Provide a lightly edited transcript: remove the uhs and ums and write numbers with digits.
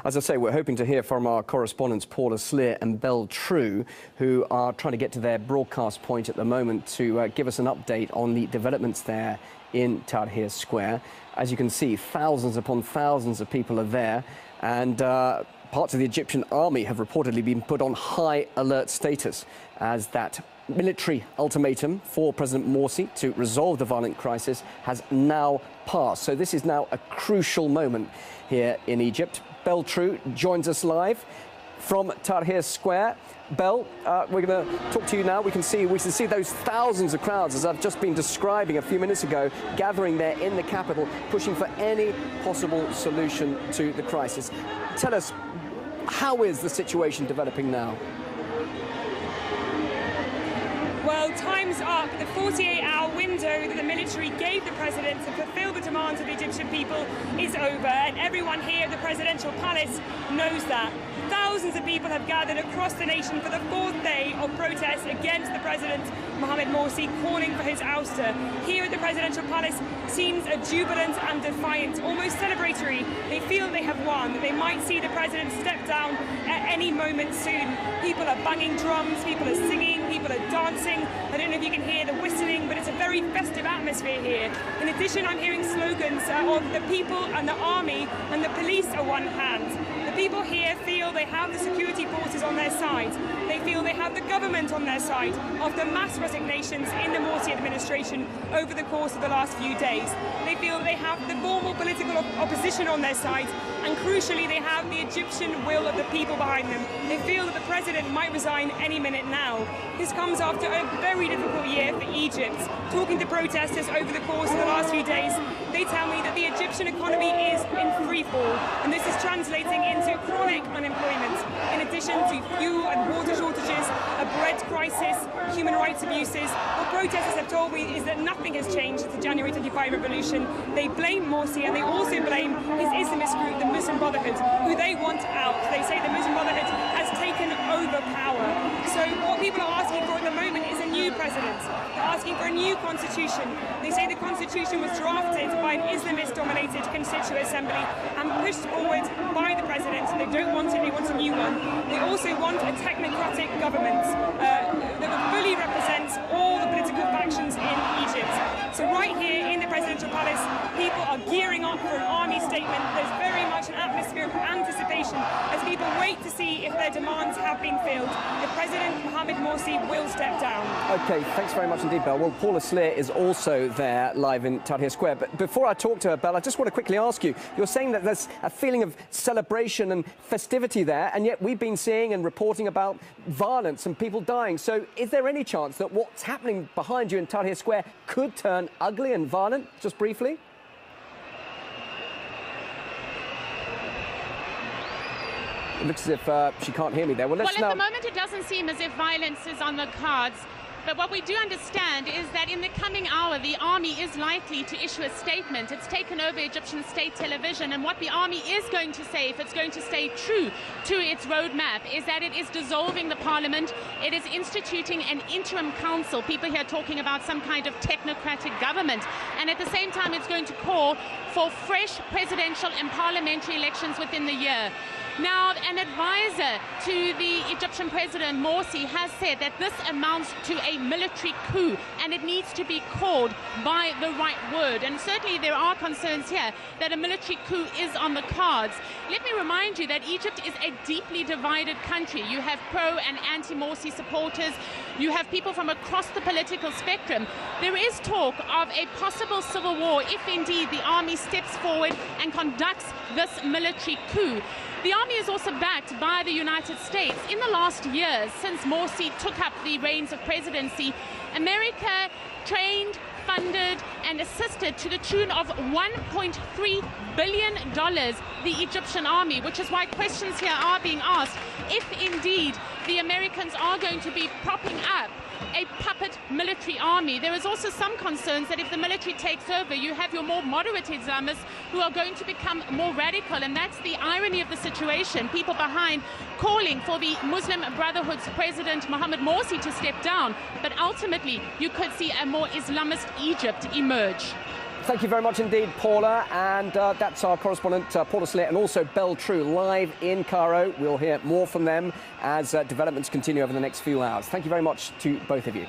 As I say, we're hoping to hear from our correspondents Paula Sleer and Belle True, who are trying to get to their broadcast point at the moment to give us an update on the developments there in Tahrir Square. As you can see, thousands upon thousands of people are there, and parts of the Egyptian army have reportedly been put on high alert status as that military ultimatum for President Morsi to resolve the violent crisis has now passed. So this is now a crucial moment here in Egypt. Belle True joins us live from Tahrir Square. Belle, we're going to talk to you now. We can see those thousands of crowds, as I've just been describing a few minutes ago, gathering there in the capital, pushing for any possible solution to the crisis. Tell us, how is the situation developing now? Well, time's up. The 48-hour window that the military gave the president to fulfill the demands of the Egyptian people is over, and everyone here at the presidential palace knows that. Thousands of people have gathered across the nation for the fourth day of protests against the president, Mohamed Morsi, calling for his ouster. Here at the presidential palace, scenes are jubilant and defiant, almost celebratory. They feel they have won, that they might see the president step down at any moment soon. People are banging drums, people are singing, people are dancing. I don't know if you can hear the whistling, but it's a very festive atmosphere here. In addition, I'm hearing slogans of the people and the army and the police are one hand. The people here feel they have the security forces on their side. They feel they have the government on their side after mass resignations in the Morsi administration over the course of the last few days. They feel they have the formal political opposition on their side, and crucially, they have the Egyptian will of the people behind them. They feel that the president might resign any minute now. This comes after a very difficult year for Egypt. Talking to protesters over the course of the last few days, they tell me that the Egyptian economy is in free fall, and this is translating into chronic unemployment, in addition to fuel and water shortages, a bread crisis, human rights abuses. What protesters have told me is that nothing has changed since the January 25 revolution. They blame Morsi, and they also blame his Islamist group, the Muslim Brotherhood, who they want out. They say the Muslim Brotherhood has taken over power. So what people are asking for at the moment is a new president. They're asking for a new constitution. They say the constitution was drafted by an Islamist-dominated constituent assembly and pushed forward by the president. They don't want it, they want a new one. They also want a technocratic government that will fully represent all the political factions in Egypt. So right here in the presidential palace, people are gearing up for an army statement. There's very much an atmosphere of anticipation as people wait to see if their demands have been filled. The President Mohamed Morsi will step down. OK, thanks very much indeed, Belle. Well, Paula Sleer is also there live in Tahrir Square. But before I talk to her, Belle, I just want to quickly ask you, you're saying that there's a feeling of celebration and festivity there, and yet we've been seeing and reporting about violence and people dying. So is there any chance that what's happening behind you in Tahrir Square could turn ugly and violent, just briefly? It looks as if she can't hear me there. Well, at the moment, it doesn't seem as if violence is on the cards. But what we do understand is that in the coming hour, the army is likely to issue a statement. It's taken over Egyptian state television, and what the army is going to say, if it's going to stay true to its roadmap, is that it is dissolving the parliament, it is instituting an interim council, people here talking about some kind of technocratic government, and at the same time it's going to call for fresh presidential and parliamentary elections within the year. Now, an advisor to the Egyptian president, Morsi, has said that this amounts to a military coup, and it needs to be called by the right word. And certainly there are concerns here that a military coup is on the cards. Let me remind you that Egypt is a deeply divided country. You have pro and anti-Morsi supporters. You have people from across the political spectrum. There is talk of a possible civil war if indeed the army steps forward and conducts this military coup. The army is also backed by the United States. In the last years, since Morsi took up the reins of presidency, America trained, funded and assisted to the tune of $1.3 billion the Egyptian army, which is why questions here are being asked if indeed the Americans are going to be propping up a puppet military army. There is also some concerns that if the military takes over, you have your more moderate Islamists who are going to become more radical, and that's the irony of the situation. People behind calling for the Muslim Brotherhood's president Mohamed Morsi to step down, but ultimately you could see a more Islamist Egypt emerge. Thank you very much indeed, Paula. And that's our correspondent, Paula Slit, and also Belle True, live in Cairo. We'll hear more from them as developments continue over the next few hours. Thank you very much to both of you.